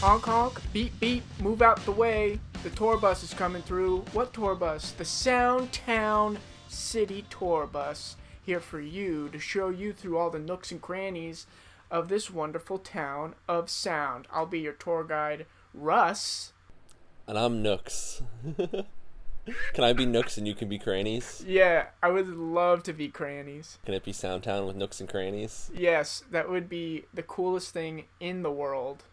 Honk honk, beep beep, move out the way. The tour bus is coming through. What tour bus? The Soundtown City Tour Bus. Here for you to show you through all the nooks and crannies of this wonderful town of sound. I'll be your tour guide, Russ. And I'm Nooks. Can I be Nooks and you can be Crannies? Yeah, I would love to be Crannies. Can it be Soundtown with Nooks and Crannies? Yes, that would be the coolest thing in the world.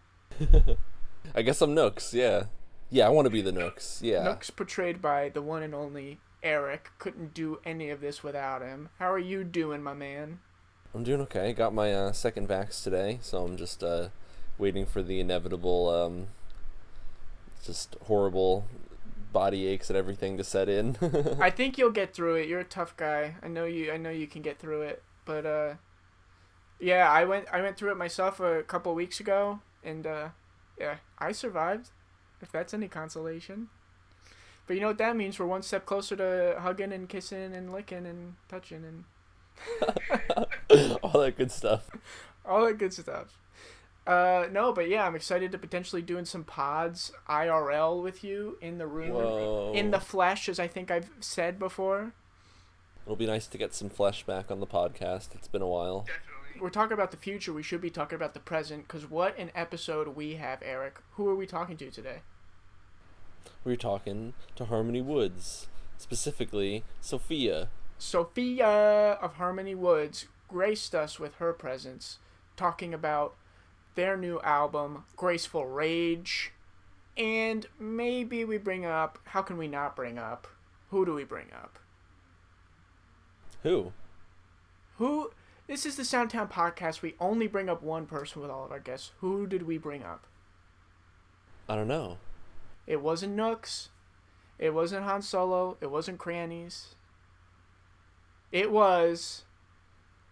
I guess I'm Nooks, yeah. Yeah, I want to be the Nooks, yeah. Nooks portrayed by the one and only Eric. Couldn't do any of this without him. How are you doing, my man? I'm doing okay. Got my second vax today, so I'm just waiting for the inevitable, just horrible body aches and everything to set in. I think you'll get through it. You're a tough guy. I know you can get through it. But yeah, I went through it myself a couple weeks ago, and yeah, I survived. If that's any consolation. But you know what that means? We're one step closer to hugging and kissing and licking and touching and all that good stuff. All that good stuff. No, but yeah, I'm excited to potentially doing some pods IRL with you in the room. Whoa. In the flesh, as I think I've said before. It'll be nice to get some flesh back on the podcast. It's been a while. We're talking about the future. We should be talking about the present, because what an episode we have, Eric. Who are we talking to today? We're talking to Harmony Woods, specifically Sophia. Sophia of Harmony Woods graced us with her presence, talking about their new album, Graceful Rage. And maybe we bring up, how can we not bring up? Who do we bring up? Who? This is the Soundtown podcast. We only bring up one person with all of our guests. Who did we bring up? I don't know. It wasn't Nooks. It wasn't Han Solo. It wasn't Crannies. It was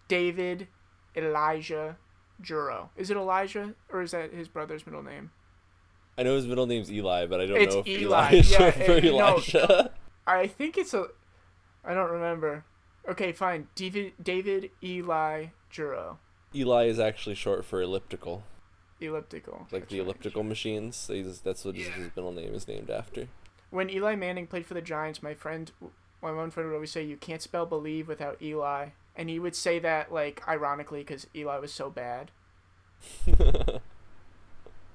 David Elijah Juro. Is it Elijah, or is that his brother's middle name? I know his middle name's Eli, but I don't It's know if Eli. Eli is Yeah, short for Elijah. No, I think it's I don't remember. Okay, fine. David Eli Juro. Eli is actually short for elliptical. Elliptical. Like the elliptical machines. That's what his middle name is named after. When Eli Manning played for the Giants, my one friend would always say, "You can't spell believe without Eli," and he would say that like ironically because Eli was so bad.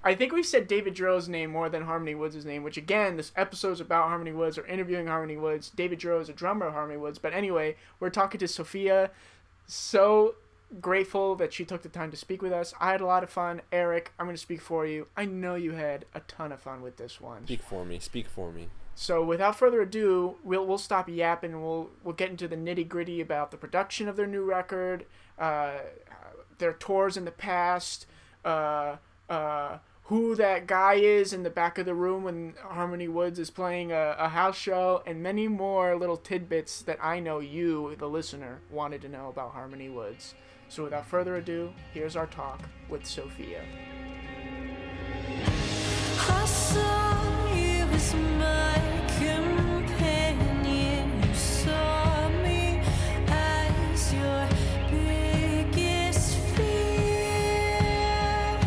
I think we said David Juro's name more than Harmony Woods' name, which again, this episode's about Harmony Woods or interviewing Harmony Woods. David Juro is a drummer of Harmony Woods. But anyway, we're talking to Sophia. So grateful that she took the time to speak with us. I had a lot of fun. Eric, I'm going to speak for you. I know you had a ton of fun with this one. Speak for me. So without further ado, we'll stop yapping and we'll get into the nitty-gritty about the production of their new record, their tours in the past, who that guy is in the back of the room when Harmony Woods is playing a house show, and many more little tidbits that I know you, the listener, wanted to know about Harmony Woods. So without further ado, here's our talk with Sophia. I saw you as my companion. You saw me as your biggest fear.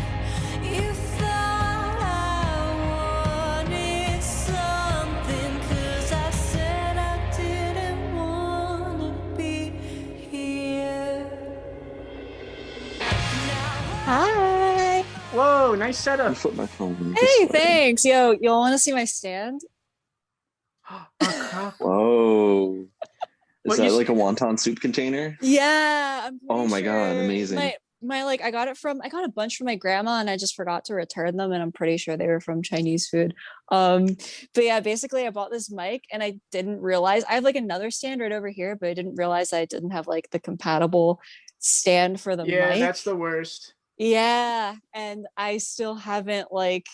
You thought I wanted something, 'cause I said I didn't wanna be here. Hi. Whoa, nice setup. Flip my phone. Hey, thanks. Yo, y'all want to see my stand? Whoa. What Is that you like a wonton soup container? Yeah. I'm Oh pretty my God, sure amazing. My I got a bunch from my grandma and I just forgot to return them, and I'm pretty sure they were from Chinese food. But yeah, basically I bought this mic and I didn't realize I have like another stand right over here, but I didn't realize I didn't have like the compatible stand for the Yeah, mic. that's the worst. Yeah, and I still haven't like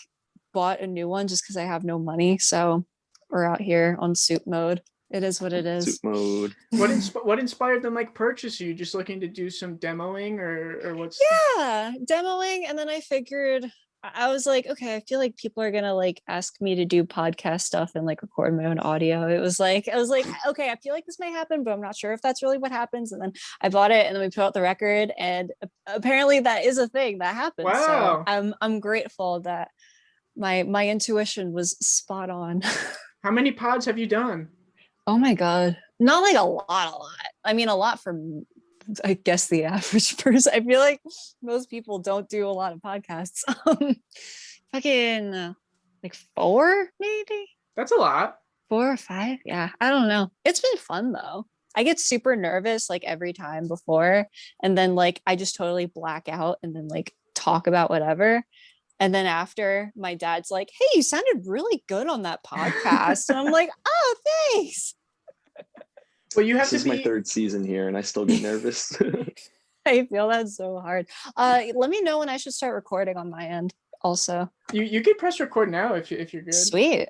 bought a new one just because I have no money. So we're out here on soup mode. It is what it is. Soup mode. What inspired the mic purchase? Are you just looking to do some demoing or what's? Yeah, demoing, and then I figured I was like, okay, I feel like people are gonna like ask me to do podcast stuff and like record my own audio. I was like, okay, I feel like this might happen, but I'm not sure if that's really what happens. And then I bought it, and then we put out the record, and apparently that is a thing that happens. Wow. So I'm grateful that my intuition was spot on. How many pods have you done? Oh my god. Not like a lot. I mean a lot for I guess the average person. I feel like most people don't do a lot of podcasts. Fucking like 4 maybe? That's a lot. 4 or 5? Yeah, I don't know. It's been fun though. I get super nervous like every time before, and then like I just totally black out and then like talk about whatever. And then after, my dad's like, "Hey, you sounded really good on that podcast." And I'm like, "Oh, thanks." Well, you have This to is be. my third season here, and I still get nervous. I feel that's so hard. Let me know when I should start recording on my end also. You could press record now if you're good. Sweet.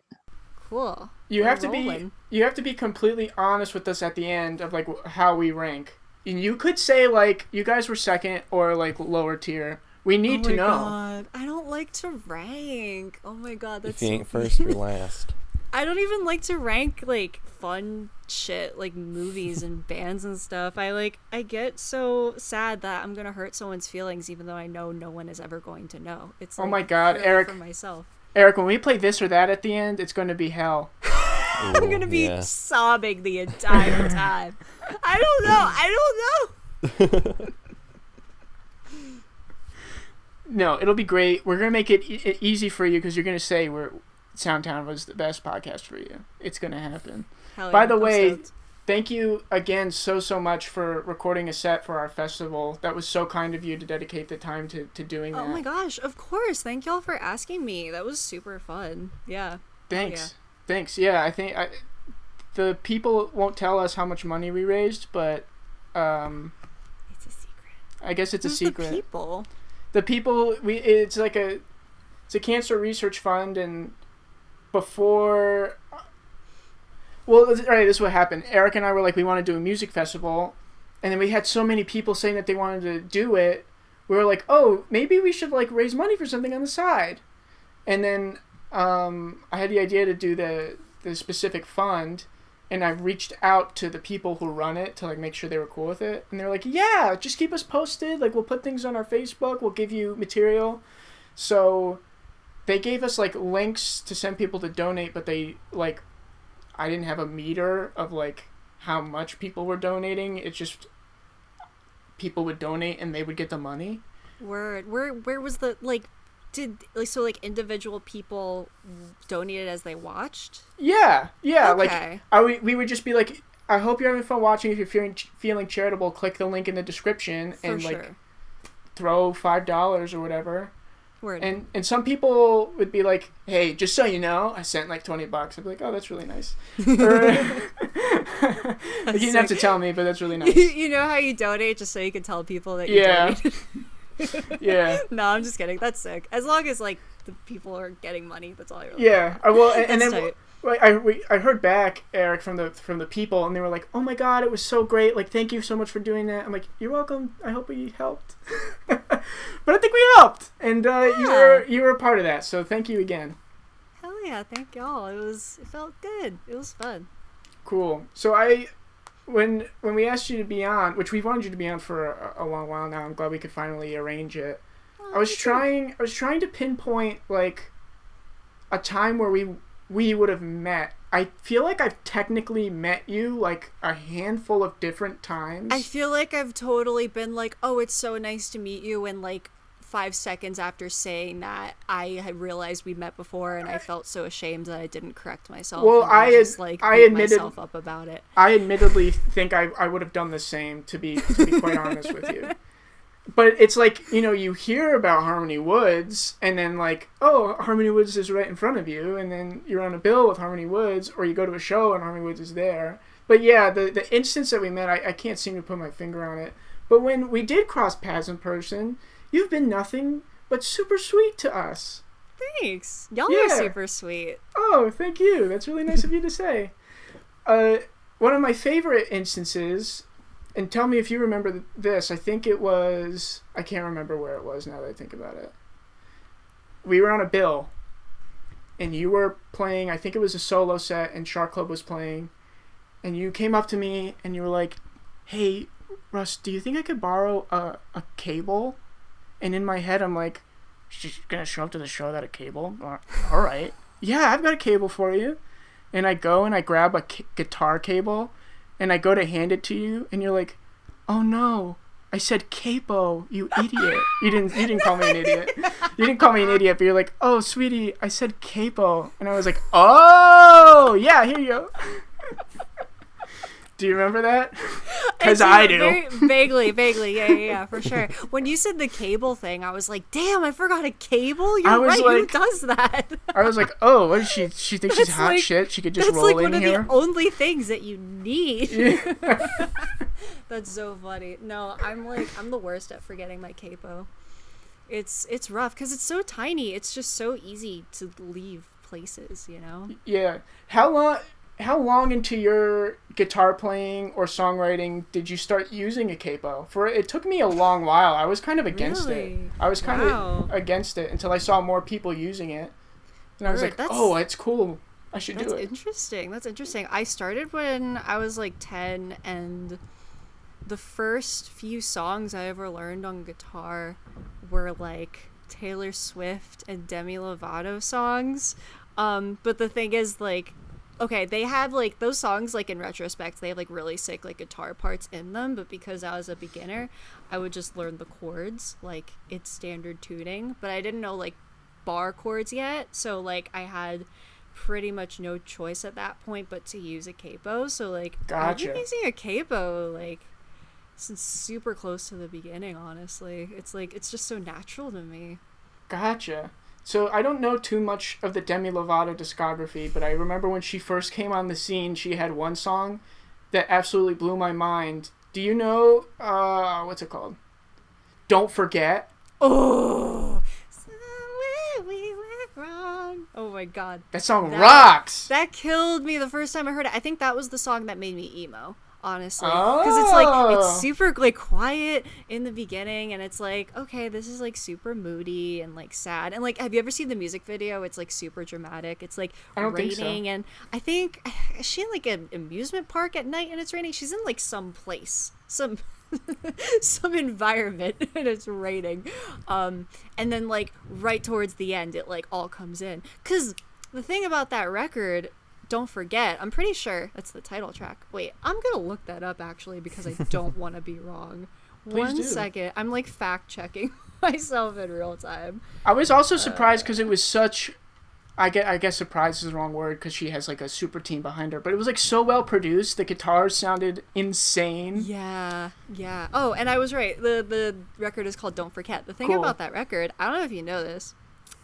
Cool. You We're have to rolling. be. You have to be completely honest with us at the end of like how we rank. And you could say like you guys were second or like lower tier. We need to know. God. I don't like to rank. Oh my god, that's If you so ain't first, you're last. I don't even like to rank like fun shit like movies and bands and stuff. I get so sad that I'm gonna hurt someone's feelings even though I know no one is ever going to know. It's Oh like, my God, really Eric. for myself. Eric, when we play this or that at the end, it's going to be hell. I'm gonna be yeah. sobbing the entire time. I don't know. No, it'll be great. We're going to make it easy for you because you're going to say Soundtown was the best podcast for you. It's going to happen. Hell By yeah, the I'm way, stoked. thank you again so much for recording a set for our festival. That was so kind of you to dedicate the time to doing that. Oh my gosh, of course. Thank y'all for asking me. That was super fun. Yeah. Thanks. Thanks. Yeah, I think the people won't tell us how much money we raised, but It's a secret. I guess it's a Who's secret. The people. The people it's a cancer research fund, and before all right, this is what happened. Eric and I were like, we want to do a music festival, and then we had so many people saying that they wanted to do it. We were like, oh, maybe we should like raise money for something on the side. And then I had the idea to do the specific fund, and I reached out to the people who run it to like make sure they were cool with it, and they were like, yeah, just keep us posted, like we'll put things on our Facebook, we'll give you material. So they gave us like links to send people to donate, but they like I didn't have a meter of like how much people were donating. It's just people would donate and they would get the money. Word. Where was the like individual people donated as they watched? Yeah. Okay. Like we would just be like, I hope you're having fun watching. If you're feeling charitable, click the link in the description For and sure. like throw $5 or whatever. Word. And some people would be like, hey, just so you know, I sent like $20. I'd be like, oh, that's really nice. Or, like, you didn't have to tell me, but that's really nice. You know how you donate just so you can tell people that you Yeah. donated? Yeah. No, I'm just kidding. That's sick. As long as like the people are getting money, that's all I really Yeah. Well, and That's then tight. like, I heard back, Eric, from the people, and they were like, oh my God, it was so great. Like, thank you so much for doing that. I'm like, you're welcome. I hope we helped. But I think we helped, and you were a part of that. So thank you again. Hell yeah, thank y'all. It felt good. It was fun. Cool. So when we asked you to be on, which we've wanted you to be on for a long while now, I'm glad we could finally arrange it. I was trying to pinpoint like a time where we would have met. I feel like I've technically met you like a handful of different times. I feel like I've totally been like, oh, it's so nice to meet you, and like 5 seconds after saying that, I had realized we met before, and I felt so ashamed that I didn't correct myself. Well, and I just ad- like I beat admitted- myself up about it. I admittedly think I would have done the same, to be quite honest with you. But it's like, you hear about Harmony Woods, and then like, oh, Harmony Woods is right in front of you, and then you're on a bill with Harmony Woods, or you go to a show and Harmony Woods is there. But yeah, the instance that we met, I can't seem to put my finger on it. But when we did cross paths in person, you've been nothing but super sweet to us. Thanks. Y'all Yeah. are super sweet. Oh, thank you. That's really nice of you to say. One of my favorite instances, and tell me if you remember this, I think it was, I can't remember where it was now that I think about it. We were on a bill, and you were playing, I think it was a solo set, and Shark Club was playing, and you came up to me, and you were like, hey, Russ, do you think I could borrow a cable? And in my head, I'm like, she's gonna show up to the show without a cable. All right. Yeah, I've got a cable for you. And I go and I grab a guitar cable, and I go to hand it to you, and you're like, "Oh no, I said capo, you idiot." You didn't call me an idiot. You didn't call me an idiot, but you're like, "Oh, sweetie, I said capo," and I was like, "Oh, yeah, here you go." Do you remember that? Because I do. Vaguely, yeah, for sure. When you said the cable thing, I was like, damn, I forgot a cable? You're right, who does that? I was like, oh, what is she? She thinks she's hot shit? She could just roll in here? That's like one of the only things that you need. Yeah. That's so funny. No, I'm the worst at forgetting my capo. It's rough because it's so tiny. It's just so easy to leave places, you know? Yeah. How long into your guitar playing or songwriting did you start using a capo? It took me a long while. I was kind of against it. I was kind of against it until I saw more people using it. And I was like, oh, it's cool. I should do it. That's interesting. I started when I was like 10, and the first few songs I ever learned on guitar were like Taylor Swift and Demi Lovato songs. But the thing is, like, okay, they have, like, those songs, like, in retrospect, they have, like, really sick, like, guitar parts in them, but because I was a beginner, I would just learn the chords, like, it's standard tuning, but I didn't know, like, bar chords yet, so, like, I had pretty much no choice at that point but to use a capo, so, like, I've been using a capo, like, since super close to the beginning, honestly. It's, like, it's just so natural to me. Gotcha. So I don't know too much of the Demi Lovato discography, but I remember when she first came on the scene, she had one song that absolutely blew my mind. Do you know, what's it called? Don't Forget. Oh, somewhere we went wrong. Oh my god. That song rocks! That killed me the first time I heard it. I think that was the song that made me emo. Honestly, because it's like, it's super like quiet in the beginning, and it's like, okay, this is like super moody and like sad, and like, have you ever seen the music video? It's like super dramatic. It's like raining, and I think, is she in like an amusement park at night and it's raining? She's in like some place, some environment, and it's raining, and then like right towards the end it like all comes in, because the thing about that record, Don't Forget, I'm pretty sure that's the title track. Wait, I'm gonna look that up actually, because I don't want to be wrong. One second, I'm like fact checking myself in real time. I was also surprised because it was such, I guess surprised is the wrong word, because she has like a super team behind her, but it was like so well produced. The guitars sounded insane. Yeah. Oh, and I was right. The record is called Don't Forget. The thing about that record, I don't know if you know this,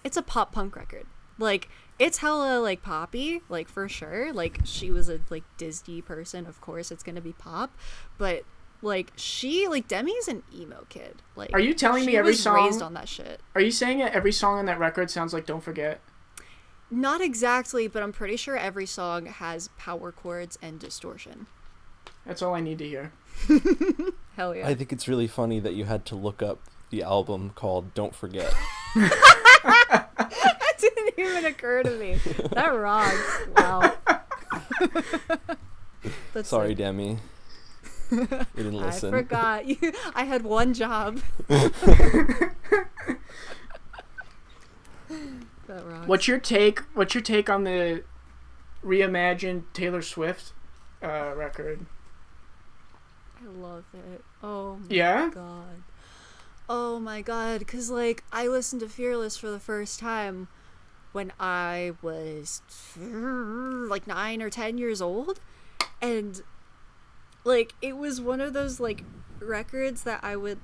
it's a pop punk record. Like, it's hella like poppy, like for sure. Like, she was a like Disney person, of course it's gonna be pop, but like Demi's an emo kid. Like, are you telling me every song raised on that shit? Are you saying that every song on that record sounds like Don't Forget? Not exactly, but I'm pretty sure every song has power chords and distortion. That's all I need to hear. Hell yeah. I think it's really funny that you had to look up the album called Don't Forget. That didn't even occur to me. That rocks. Wow. Sorry, Demi. You didn't listen. I forgot. I had one job. That rocks. What's your take on the reimagined Taylor Swift record? I love it. Oh my god. Oh my god, because like, I listened to Fearless for the first time when I was like 9 or 10 years old, and like, it was one of those like records that I would,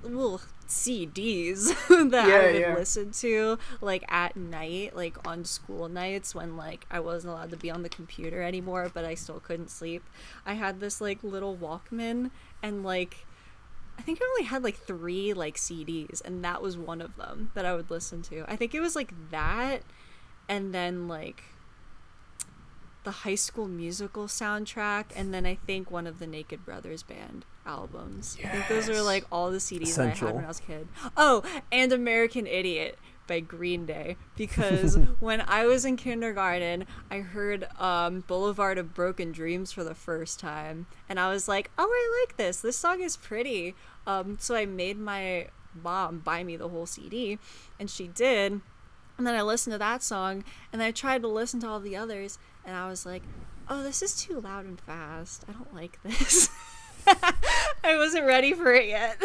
CDs that I would listen to like at night, like on school nights when like I wasn't allowed to be on the computer anymore, but I still couldn't sleep. I had this like little Walkman, and like, I think I only had like 3 like CDs, and that was one of them that I would listen to. I think it was like that, and then like the High School Musical soundtrack, and then I think one of the Naked Brothers band albums. Yes. I think those are like all the CDs that I had when I was a kid. Oh, and American Idiot by Green Day, because when I was in kindergarten, I heard Boulevard of Broken Dreams for the first time, and I was like, oh, I like this song is pretty. So I made my Mom, buy me the whole CD. And she did. And then I listened to that song, and then I tried to listen to all the others, and I was like, oh, this is too loud and fast. I don't like this. I wasn't ready for it yet.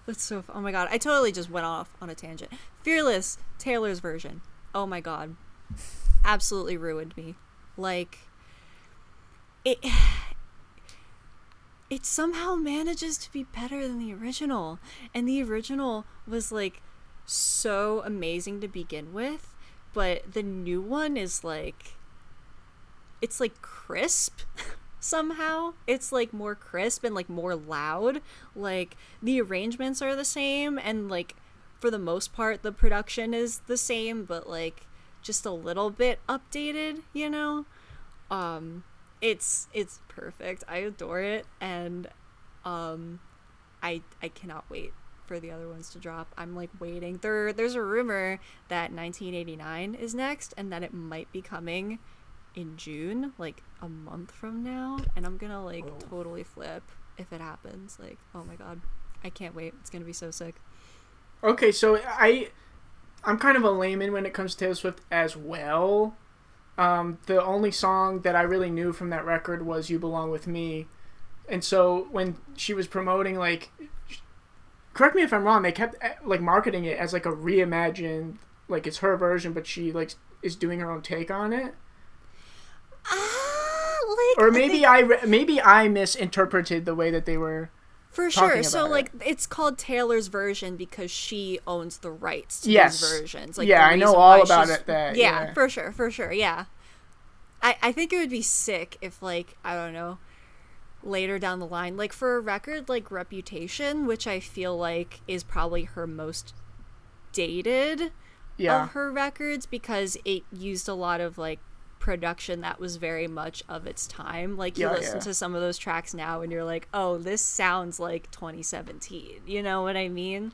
That's so oh my god, I totally just went off on a tangent. Fearless, Taylor's version. Oh my god. Absolutely ruined me. Like, it somehow manages to be better than the original. And the original was like so amazing to begin with, but the new one is like, it's like crisp. Somehow it's like more crisp and like more loud. Like the arrangements are the same, and like for the most part the production is the same, but like just a little bit updated, you know. It's perfect. I adore it, and I cannot wait for the other ones to drop. I'm like waiting. There's a rumor that 1989 is next, and that it might be coming in June, like a month from now, and I'm gonna like totally flip if it happens. Like, oh my god, I can't wait. It's gonna be so sick. Okay, so I'm kind of a layman when it comes to Taylor Swift as well. The only song that I really knew from that record was "You Belong With Me," and so when she was promoting, like, correct me if I'm wrong, they kept like marketing it as like a reimagined, like it's her version, but she like is doing her own take on it. Or maybe I misinterpreted the way that they were for sure. So like it's called Taylor's version because she owns the rights to these versions. Like, yeah, I know all about it. Yeah, for sure. Yeah, I think it would be sick if, like, I don't know, later down the line, like for a record like Reputation, which I feel like is probably her most dated of her records, because it used a lot of like production that was very much of its time. Like, you listen to some of those tracks now and you're like, oh, this sounds like 2017, you know what I mean?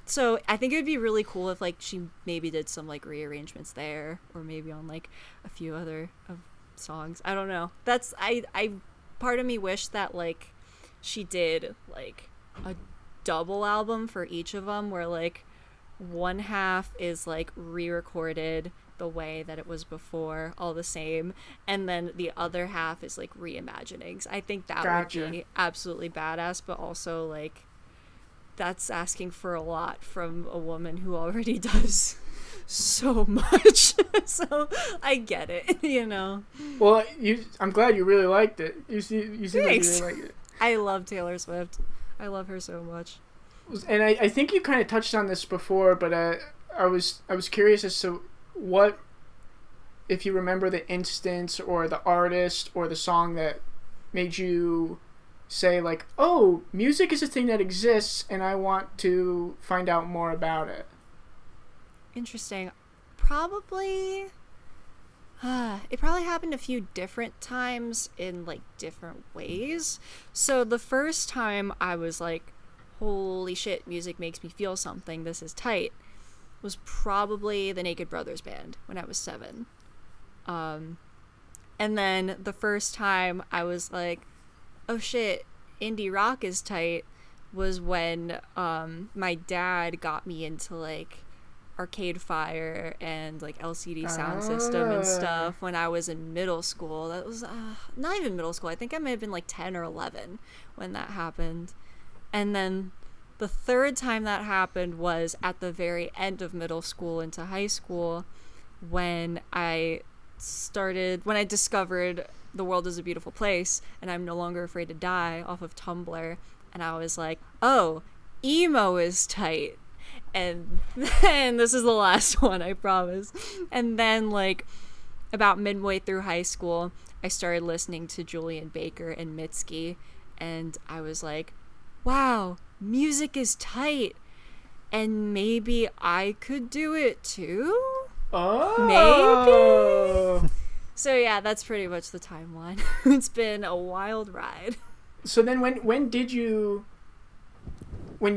So I think it would be really cool if like she maybe did some like rearrangements there, or maybe on like a few other songs. I don't know. That's I part of me wish that like she did like a double album for each of them, where like one half is like re-recorded the way that it was before, all the same, and then the other half is like reimaginings. I think that would be absolutely badass, but also like that's asking for a lot from a woman who already does so much. So I get it, you know. Well, I'm glad you really liked it. You seem like you really liked it. I love Taylor Swift. I love her so much. And I think you kind of touched on this before, but I was curious as to what, if you remember the instance or the artist or the song that made you say like, oh, music is a thing that exists and I want to find out more about it. Interesting. Probably it probably happened a few different times in like different ways. So the first time I was like, holy shit, music makes me feel something, this is tight, was probably the Naked Brothers Band when I was 7. And then the first time I was like, oh shit, indie rock is tight, was when my dad got me into like Arcade Fire and like LCD Sound System and stuff when I was in middle school. That was not even middle school. I think I may have been like 10 or 11 when that happened. And then the third time that happened was at the very end of middle school into high school, when I discovered The World is a Beautiful Place and I'm No Longer Afraid to Die off of Tumblr, and I was like, oh, emo is tight. And then this is the last one, I promise. And then like about midway through high school, I started listening to Julian Baker and Mitski, and I was like, wow, music is tight, and maybe I could do it too? Oh. Maybe? So yeah, that's pretty much the timeline. It's been a wild ride. So then when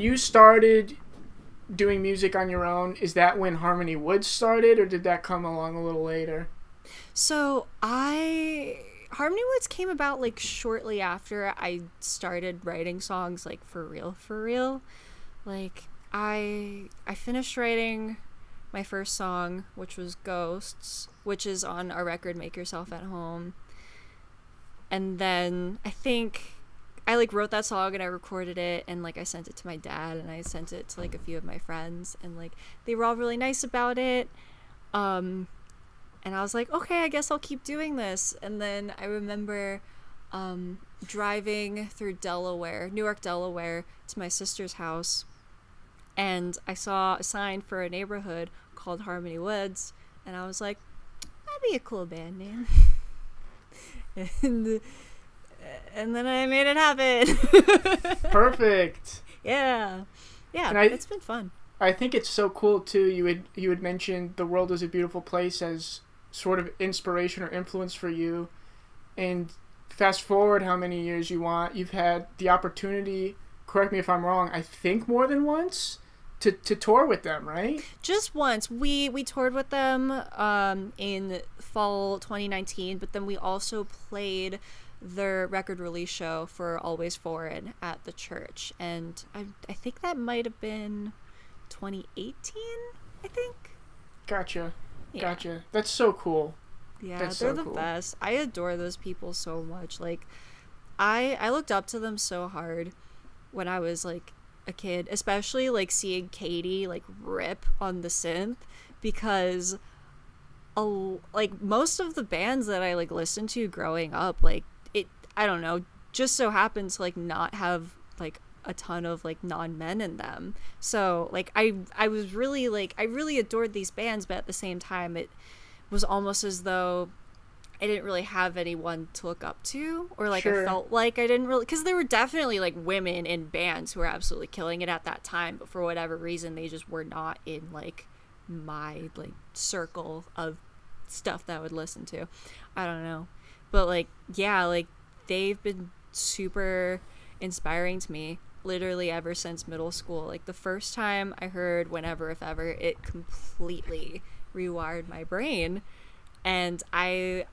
you started doing music on your own, is that when Harmony Woods started, or did that come along a little later? So I Harmony Woods came about like shortly after I started writing songs, like for real. Like I finished writing my first song, which was Ghosts, which is on our record Make Yourself at Home. And then I think I like wrote that song and I recorded it, and like I sent it to my dad and I sent it to like a few of my friends, and like they were all really nice about it. And I was like, okay, I guess I'll keep doing this. And then I remember driving through Newark, Delaware, to my sister's house, and I saw a sign for a neighborhood called Harmony Woods, and I was like, that'd be a cool band name. and then I made it happen. Perfect. Yeah, And it's been fun. I think it's so cool too. You had mentioned The World Is a Beautiful Place as sort of inspiration or influence for you, and fast forward how many years you want, you've had the opportunity, correct me if I'm wrong, I think more than once, to tour with them, right? Just once. We toured with them in fall 2019, but then we also played their record release show for Always Foreign at the church, and I think that might have been 2018, I think. Gotcha. Yeah. That's so cool. Yeah, That's they're so the cool. best. I adore those people so much. Like, I looked up to them so hard when I was like a kid, especially like seeing Katie like rip on the synth, because like most of the bands that I like listened to growing up, like I don't know, just so happened to like not have like a ton of like non-men in them. So like I was really like, I really adored these bands, but at the same time it was almost as though I didn't really have anyone to look up to, or like Sure. I felt like I didn't really, because there were definitely like women in bands who were absolutely killing it at that time, but for whatever reason they just were not in like my like circle of stuff that I would listen to. I don't know, but like yeah, like they've been super inspiring to me literally ever since middle school. Like the first time I heard Whenever If Ever, it completely rewired my brain, and I'd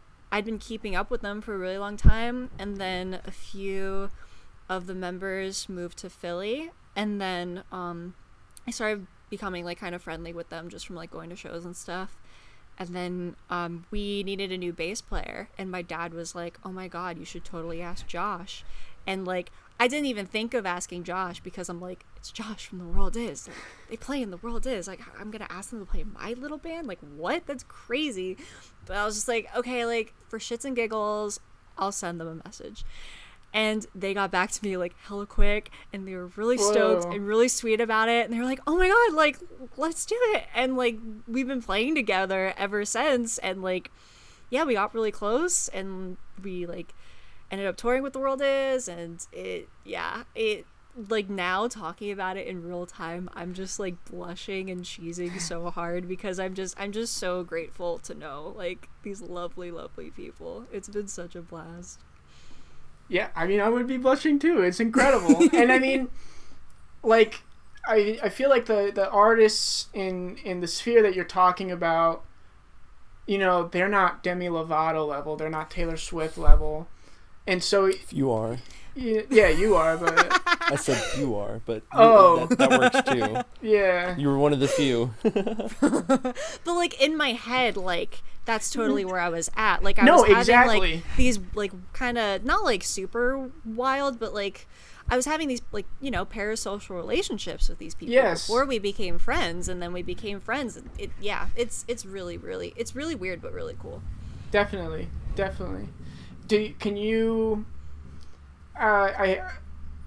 been keeping up with them for a really long time, and then a few of the members moved to Philly, and then I started becoming like kind of friendly with them just from like going to shows and stuff. And then we needed a new bass player, and my dad was like, oh my god, you should totally ask Josh. And like I didn't even think of asking Josh, because I'm like, it's Josh from The World Is, like, they play in The World Is, like I'm gonna ask them to play in my little band, like what, that's crazy. But I was just like, okay, like for shits and giggles I'll send them a message. And they got back to me like hella quick, and they were really stoked Whoa. and really sweet about it, and they were like, oh my god, like let's do it. And like we've been playing together ever since, and like yeah, we got really close, and we like ended up touring with The World Is, and it like now talking about it in real time, I'm just like blushing and cheesing so hard, because I'm just so grateful to know like these lovely people. It's been such a blast. Yeah, I mean, I would be blushing too. It's incredible. And I mean, like, I feel like the artists in the sphere that you're talking about, you know, they're not Demi Lovato level. They're not Taylor Swift level. And so, You are. yeah, you are, but I said you are, but Oh. that works too. yeah. You were one of the few. But like in my head, like that's totally where I was at. Like I No, was having exactly. like these like kind of not like super wild, but like I was having these like, you know, parasocial relationships with these people Yes. before we became friends, and then we became friends. And it's really weird but really cool. Definitely. Can you?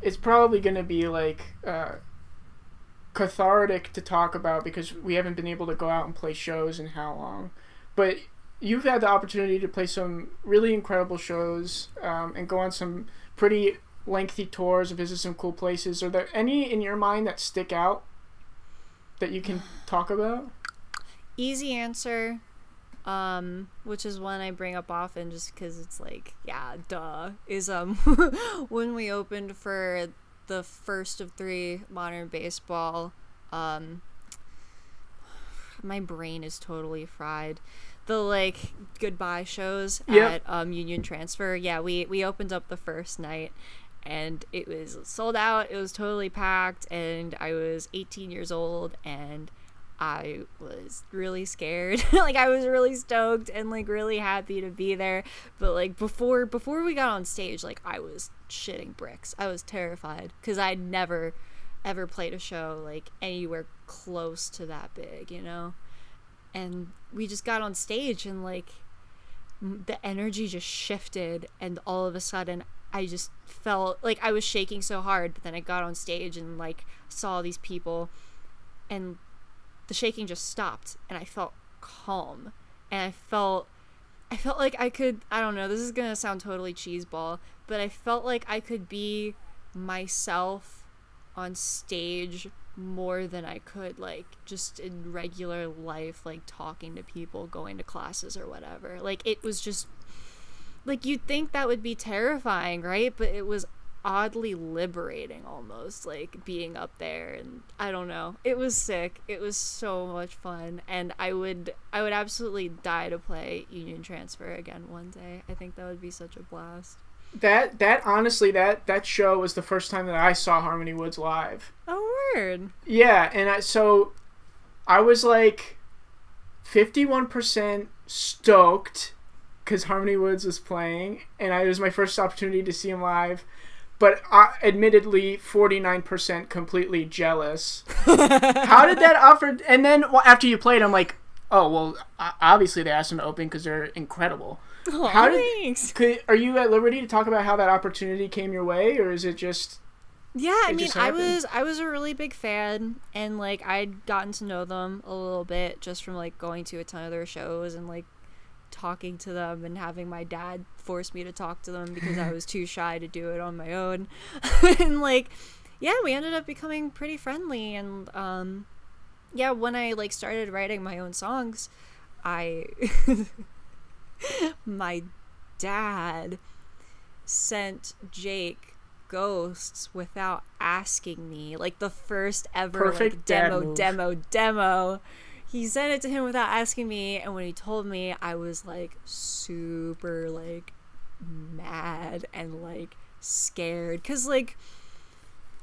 It's probably gonna be like cathartic to talk about, because we haven't been able to go out and play shows in how long, but you've had the opportunity to play some really incredible shows and go on some pretty lengthy tours and visit some cool places. Are there any in your mind that stick out that you can talk about? Easy answer, which is one I bring up often just because it's like, yeah, duh, is when we opened for the first of 3 Modern Baseball. My brain is totally fried. the like goodbye shows Yep. at Union Transfer. Yeah, we opened up the first night and it was sold out. It was totally packed and I was 18 years old and I was really scared. Like I was really stoked and like really happy to be there. But like before we got on stage, like I was shitting bricks. I was terrified because I'd never ever played a show like anywhere close to that big, you know? And we just got on stage and like the energy just shifted and all of a sudden I just felt like I was shaking so hard, but then I got on stage and like saw these people and the shaking just stopped and I felt calm and I felt like I could, I don't know, this is gonna sound totally cheeseball, but I felt like I could be myself on stage more than I could like just in regular life, like talking to people, going to classes or whatever. Like it was just like you'd think that would be terrifying, right? But it was oddly liberating almost, like being up there, and I don't know, it was sick. It was so much fun and I would absolutely die to play Union Transfer again one day. I think that would be such a blast. That honestly, that show was the first time that I saw Harmony Woods live. Oh, word. Yeah, and I was like 51% stoked because Harmony Woods was playing, and it was my first opportunity to see him live. But admittedly, 49% completely jealous. How did that offer? And then after you played, I'm like, oh well, obviously they asked him to open because they're incredible. Oh, How thanks. are you at liberty to talk about how that opportunity came your way, or is it just? Yeah, I mean, just happened? I was a really big fan, and like I'd gotten to know them a little bit just from like going to a ton of their shows and like talking to them and having my dad force me to talk to them because I was too shy to do it on my own. And like, yeah, we ended up becoming pretty friendly, and yeah, when I like started writing my own songs, I my dad sent Jake ghosts without asking me, like the first ever Perfect like dad move. demo. He sent it to him without asking me, and when he told me, I was like super like mad and like scared because like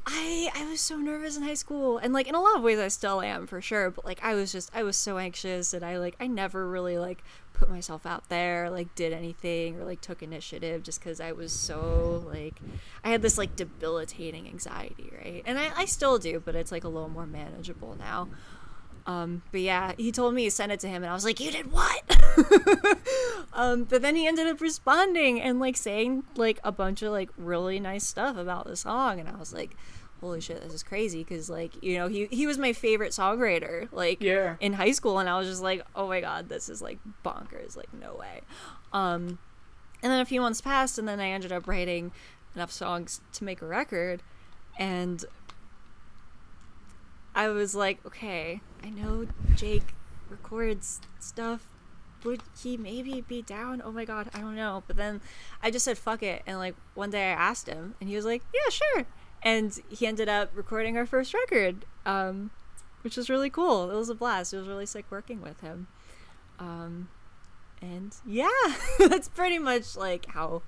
I was so nervous in high school, and like in a lot of ways I still am for sure, but like I was so anxious, and I never really like put myself out there, like did anything or like took initiative just because I was so like I had this like debilitating anxiety, right? And I still do, but it's like a little more manageable now. But yeah, he told me he sent it to him and I was like, you did what? But then he ended up responding and like saying like a bunch of like really nice stuff about the song, and I was like, holy shit, this is crazy, because like, you know, he was my favorite songwriter like in high school, and I was just like, oh my god, this is like bonkers, like no way. And then a few months passed, and then I ended up writing enough songs to make a record, and I was like, okay, I know Jake records stuff. Would he maybe be down? Oh my god, I don't know. But then I just said fuck it, and like one day I asked him and he was like, yeah, sure. And he ended up recording our first record, which was really cool. It was a blast. It was really sick working with him. And yeah, that's pretty much like how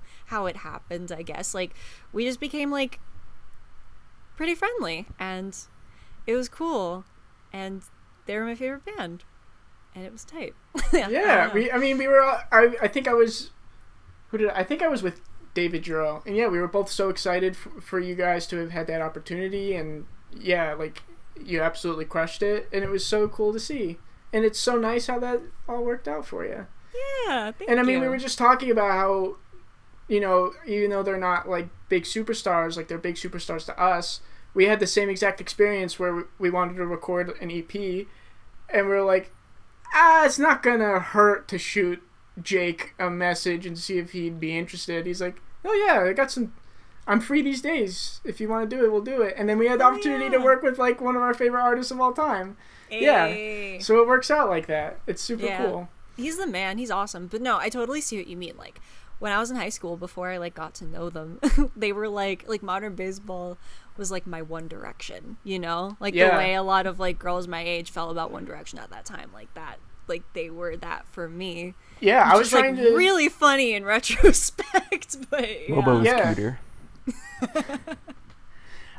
it happened, I guess. Like we just became like pretty friendly, and it was cool, and they were my favorite band, and it was tight. Yeah, we were. I think I was. I think I was with David Giroux, and yeah, we were both so excited for you guys to have had that opportunity, and yeah, like you absolutely crushed it, and it was so cool to see, and it's so nice how that all worked out for you. Yeah, thank and I mean, you. we were just talking about how, you know, even though they're not like big superstars, like they're big superstars to us. We had the same exact experience where we wanted to record an EP, and we were like, it's not gonna hurt to shoot Jake a message and see if he'd be interested. He's like, oh yeah, I'm free these days. If you want to do it, we'll do it. And then we had the opportunity to work with like one of our favorite artists of all time. Hey. Yeah, so it works out like that. It's super cool. He's the man. He's awesome. But no, I totally see what you mean. Like when I was in high school, before I like got to know them, they were like Modern Baseball was like my One Direction, you know, like the way a lot of like girls my age felt about One Direction at that time. Like like they were that for me. Yeah, I was Which is, trying like, to really funny in retrospect, but yeah. Mobo's Yeah. cuter.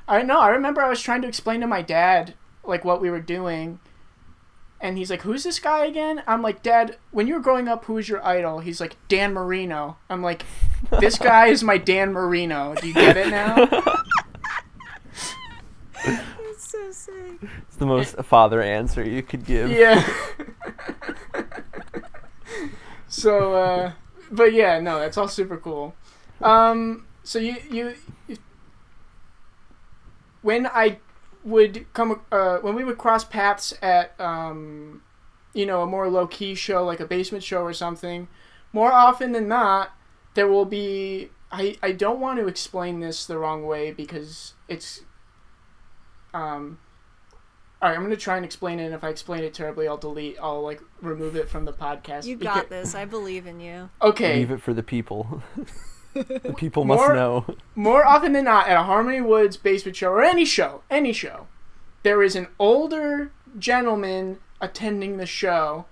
I know. I remember I was trying to explain to my dad like what we were doing, and he's like, "Who's this guy again?" I'm like, "Dad, when you were growing up, who was your idol?" He's like, "Dan Marino." I'm like, "This guy is my Dan Marino. Do you get it now?" It's so sick. It's the most father answer you could give. Yeah. So, but yeah, no, that's all super cool. So you when I would come, when we would cross paths at, you know, a more low key show, like a basement show or something, more often than not, there will be, I don't want to explain this the wrong way because it's, alright, I'm going to try and explain it, and if I explain it terribly, I'll like remove it from the podcast. You got this. I believe in you. Okay. Leave it for the people. The people More- must know. More often than not, at a Harmony Woods basement show, or any show, there is an older gentleman attending the show,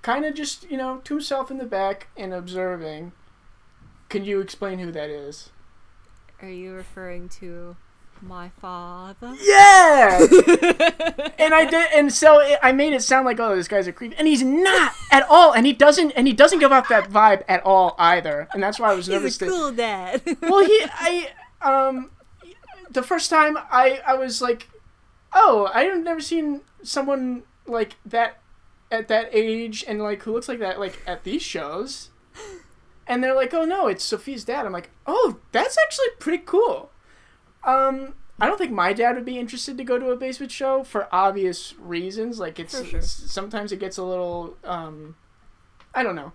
kind of just, you know, to himself in the back and observing. Can you explain who that is? Are you referring to my father? Yeah! And I did, and so I made it sound like, oh, this guy's a creep, and he's not at all, and he doesn't give off that vibe at all either, and that's why I was nervous. He's a cool dad. Well, the first time I was like, oh, I've never seen someone like that at that age and like who looks like that like at these shows. And they're like, oh no, it's Sophia's dad. I'm like, oh, that's actually pretty cool. I don't think my dad would be interested to go to a basement show for obvious reasons. Like it's, For sure. sometimes it gets a little, I don't know.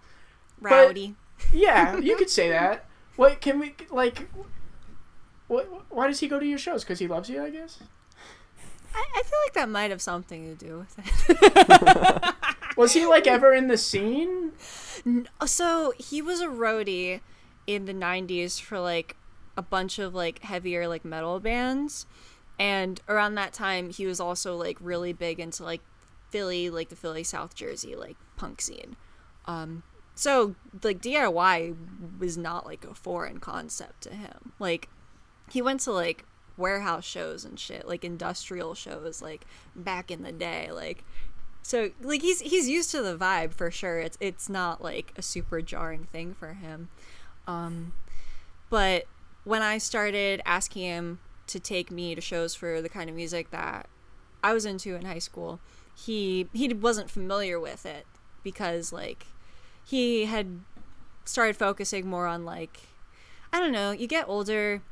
Rowdy. Yeah, you could say that. What can we like? Why does he go to your shows? Because he loves you, I guess. I feel like that might have something to do with it. Was he like ever in the scene? So he was a roadie in the 90s for like a bunch of like heavier like metal bands, and around that time he was also like really big into like Philly, like the Philly South Jersey like punk scene. So like DIY was not like a foreign concept to him. Like he went to like warehouse shows and shit, like industrial shows like back in the day, like so like he's used to the vibe for sure. It's not like a super jarring thing for him. But when I started asking him to take me to shows for the kind of music that I was into in high school, he wasn't familiar with it because like he had started focusing more on like, I don't know, you get older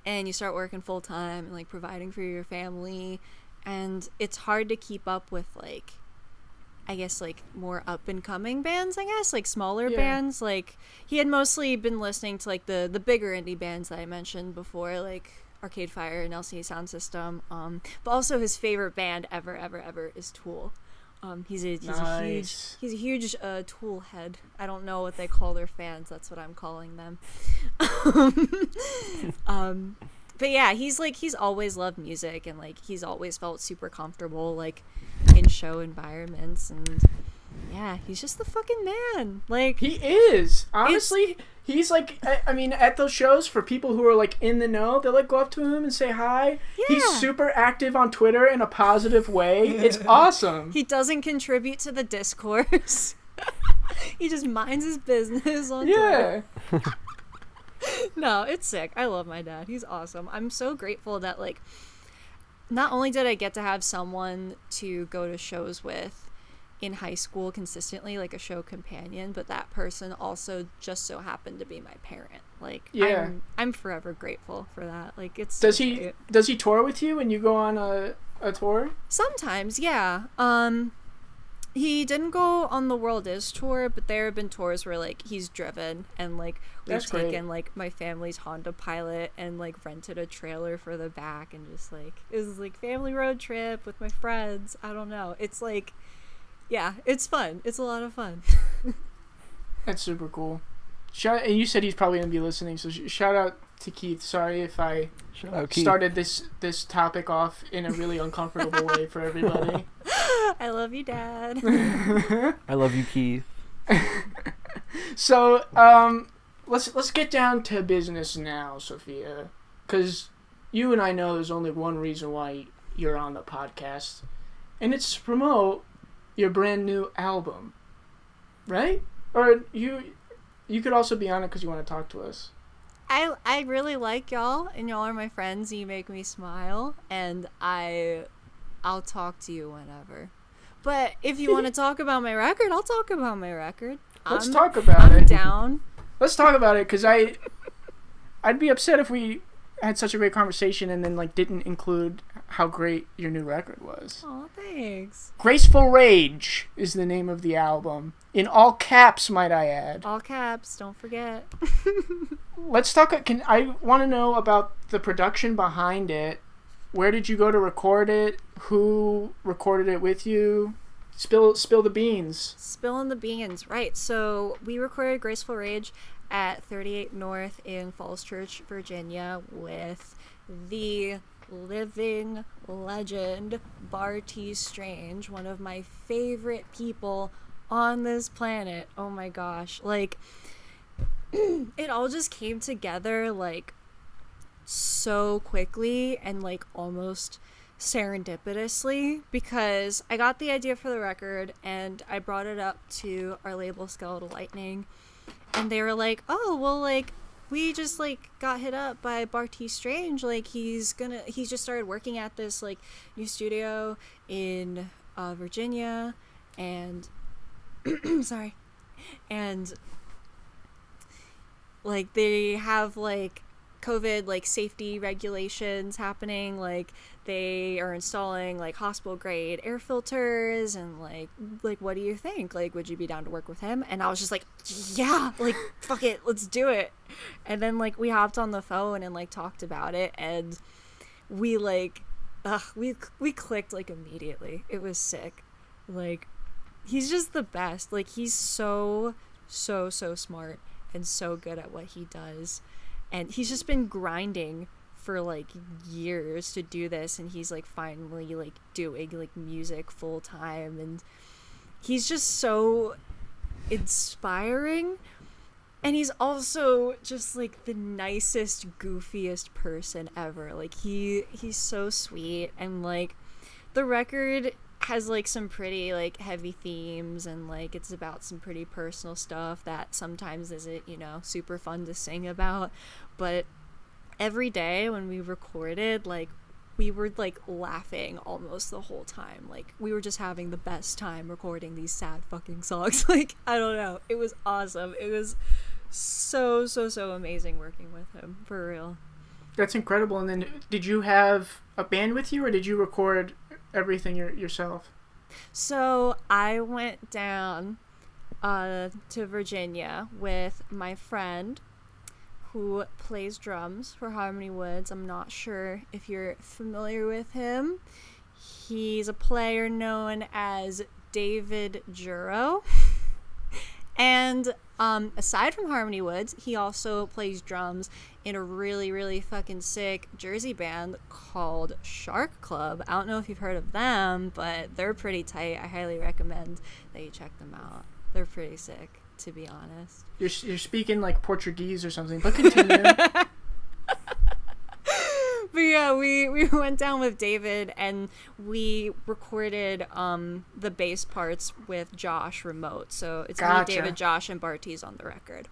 and you start working full time and like providing for your family, and it's hard to keep up with like, I guess like more up and coming bands, I guess like smaller bands. Like he had mostly been listening to like the bigger indie bands that I mentioned before, like Arcade Fire and LCD Sound System. But also his favorite band ever is Tool. He's a huge Tool head. I don't know what they call their fans. That's what I'm calling them. But yeah, he's always loved music, and like he's always felt super comfortable like in show environments, and yeah, he's just the fucking man. Like He is. Honestly, he's like, I mean, at those shows, for people who are like in the know, they'll like go up to him and say hi. He's Yeah. super active on Twitter in a positive way. It's awesome. he doesn't contribute to the discourse. He just minds his business on Yeah. Twitter. No, it's sick. I love my dad. He's awesome. I'm so grateful that like not only did I get to have someone to go to shows with in high school consistently, like a show companion, but that person also just so happened to be my parent. Like Yeah. I'm forever grateful for that. Like it's Does so he great. tour with you when you go on a tour? Sometimes, yeah. He didn't go on the World Is tour, but there have been tours where like he's driven, and like we've That's great. taken like my family's Honda Pilot and like rented a trailer for the back, and just like it was like family road trip with my friends. I don't know. It's like, yeah, it's fun. It's a lot of fun. That's super cool. And you said he's probably gonna be listening, so shout out to Keith. Sorry if I Shout out Keith. started this topic off in a really uncomfortable way for everybody. I love you, Dad. I love you, Keith. So, let's get down to business now, Sophia, because you and I know there's only one reason why you're on the podcast, and it's to promote your brand new album, right? Or you could also be on it because you want to talk to us. I really like y'all, and y'all are my friends, and you make me smile, and I'll talk to you whenever. But if you want to talk about my record, I'll talk about my record. Let's talk about it. I'm down. Let's talk about it, because I'd be upset if we had such a great conversation and then like didn't include how great your new record was. Oh, thanks. Graceful Rage is the name of the album. In all caps, might I add. All caps, don't forget. Let's talk. I want to know about the production behind it. Where did you go to record it? Who recorded it with you? Spill the beans. Spilling the beans, right. So we recorded Graceful Rage at 38 North in Falls Church, Virginia, with the living legend Barty Strange, one of my favorite people on this planet. Oh my gosh. Like, it all just came together, like, so quickly and, like, almost serendipitously, because I got the idea for the record and I brought it up to our label Skeletal Lightning, and they were like, oh, well, like, we just, like, got hit up by Barty Strange, like, he's just started working at this, like, new studio in Virginia, and sorry, and, like, they have, like, COVID, like, safety regulations happening, like, they are installing, like, hospital grade air filters, and like what do you think, like, would you be down to work with him? And I was just like, yeah, like, fuck it, let's do it. And then, like, we hopped on the phone and, like, talked about it, and we, like, we clicked, like, immediately. It was sick. Like, he's just the best. Like, he's so smart and so good at what he does. And he's just been grinding for, like, years to do this, and he's, like, finally, like, doing, like, music full time, and he's just so inspiring, and he's also just, like, the nicest, goofiest person ever. Like, he's so sweet, and, like, the record has, like, some pretty, like, heavy themes, and, like, it's about some pretty personal stuff that sometimes isn't, you know, super fun to sing about, but every day when we recorded, like, we were, like, laughing almost the whole time. Like, we were just having the best time recording these sad fucking songs. Like, I don't know, it was awesome. It was so amazing working with him, for real. That's incredible. And then did you have a band with you, or did you record everything yourself? So I went down to Virginia with my friend who plays drums for Harmony Woods. I'm not sure if you're familiar with him. He's a player known as David Juro. And aside from Harmony Woods, he also plays drums in a really fucking sick Jersey band called Shark Club. I don't know if you've heard of them, but they're pretty tight. I highly recommend that you check them out. They're pretty sick, to be honest. You're speaking like Portuguese or something, but continue. But yeah, we went down with David and we recorded the bass parts with Josh remote. So it's Gotcha. me, David, Josh, and Barty's on the record.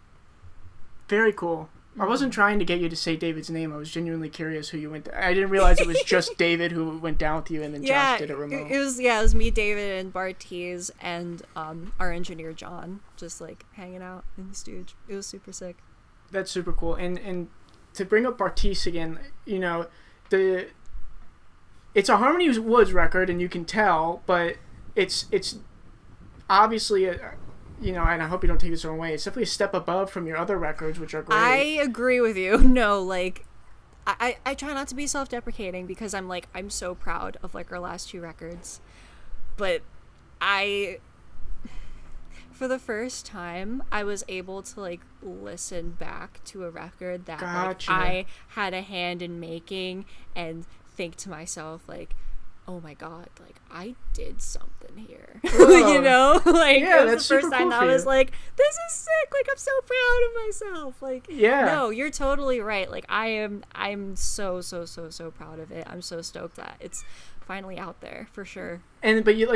Very cool. I wasn't trying to get you to say David's name. I was genuinely curious who you went to. I didn't realize it was just David who went down with you, and then Josh did it remote. It was me, David, and Barty's, and our engineer John, just like hanging out in the studio. It was super sick. That's super cool. And to bring up Bartiz again, you know, it's a Harmony Woods record, and you can tell, but it's obviously you know, and I hope you don't take this the wrong way, it's definitely a step above from your other records, which are great. I agree with you. No, like, I try not to be self-deprecating because I'm so proud of, like, our last two records. But for the first time, I was able to, like, listen back to a record that like, I had a hand in making and think to myself, like, oh my god, like I did something here. Whoa. You know? Like Yeah, it was that's the first super time cool that for I was you. like, this is sick, like I'm so proud of myself. Like Yeah. no, you're totally right. Like I'm so proud of it. I'm so stoked that it's finally out there for sure. And but you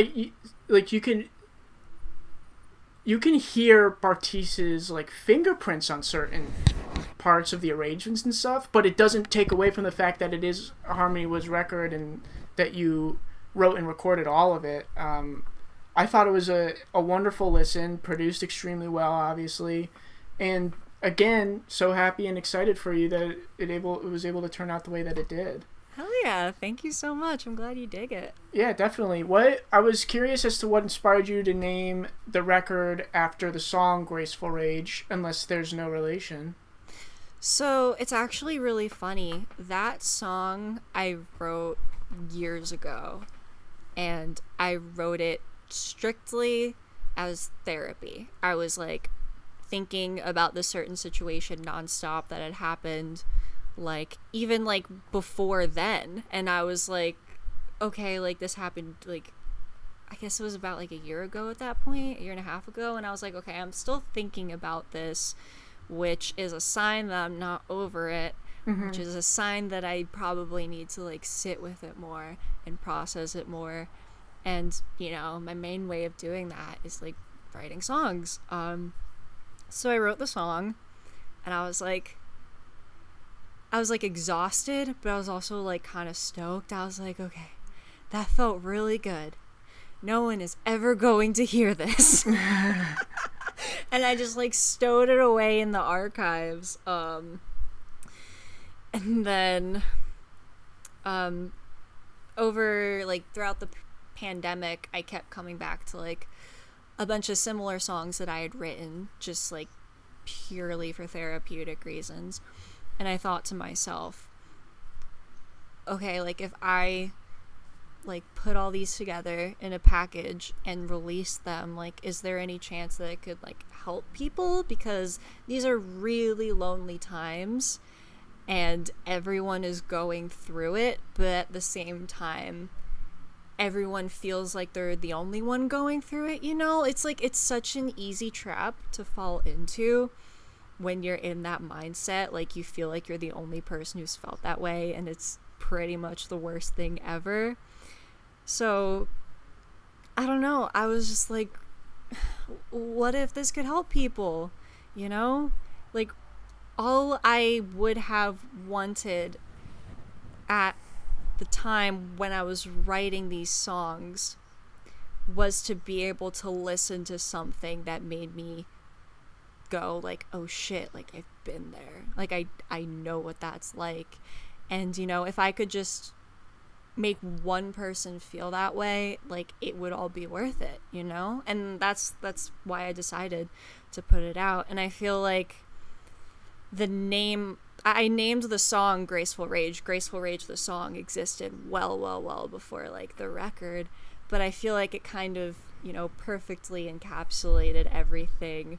can hear Bartice's like fingerprints on certain parts of the arrangements and stuff, but it doesn't take away from the fact that it is a Harmony Woods record and that you wrote and recorded all of it. I thought it was a wonderful listen, produced extremely well, obviously, and again, so happy and excited for you that it was able to turn out the way that it did. Hell yeah, thank you so much. I'm glad you dig it. Yeah, definitely. I was curious as to what inspired you to name the record after the song Graceful Rage, unless there's no relation. So it's actually really funny. That song I wrote years ago, and I wrote it strictly as therapy. I was like thinking about the certain situation nonstop that had happened, like even like before then, and I was like, okay, like this happened like I guess it was about like a year ago at that point, a year and a half ago, and I was like, okay, I'm still thinking about this, which is a sign that I'm not over it, which is a sign that I probably need to like sit with it more and process it more. And you know, my main way of doing that is like writing songs. So I wrote the song, and I was like exhausted, but I was also like kind of stoked. I was like, okay, that felt really good. No one is ever going to hear this. And I just like stowed it away in the archives. And then over like throughout the pandemic, I kept coming back to like a bunch of similar songs that I had written just like purely for therapeutic reasons. And I thought to myself, okay, like if I like put all these together in a package and release them, like is there any chance that it could like help people? Because these are really lonely times and everyone is going through it, but at the same time everyone feels like they're the only one going through it, you know? It's like it's such an easy trap to fall into when you're in that mindset. Like you feel like you're the only person who's felt that way, and it's pretty much the worst thing ever. So I don't know, I was just like, what if this could help people, you know? Like all I would have wanted at the time when I was writing these songs was to be able to listen to something that made me go like, oh shit, like I've been there, like I know what that's like. And you know, if I could just make one person feel that way, like it would all be worth it, you know? And that's why I decided to put it out. And I feel like I named the song Graceful Rage. Graceful Rage, the song, existed well before like the record, but I feel like it kind of, you know, perfectly encapsulated everything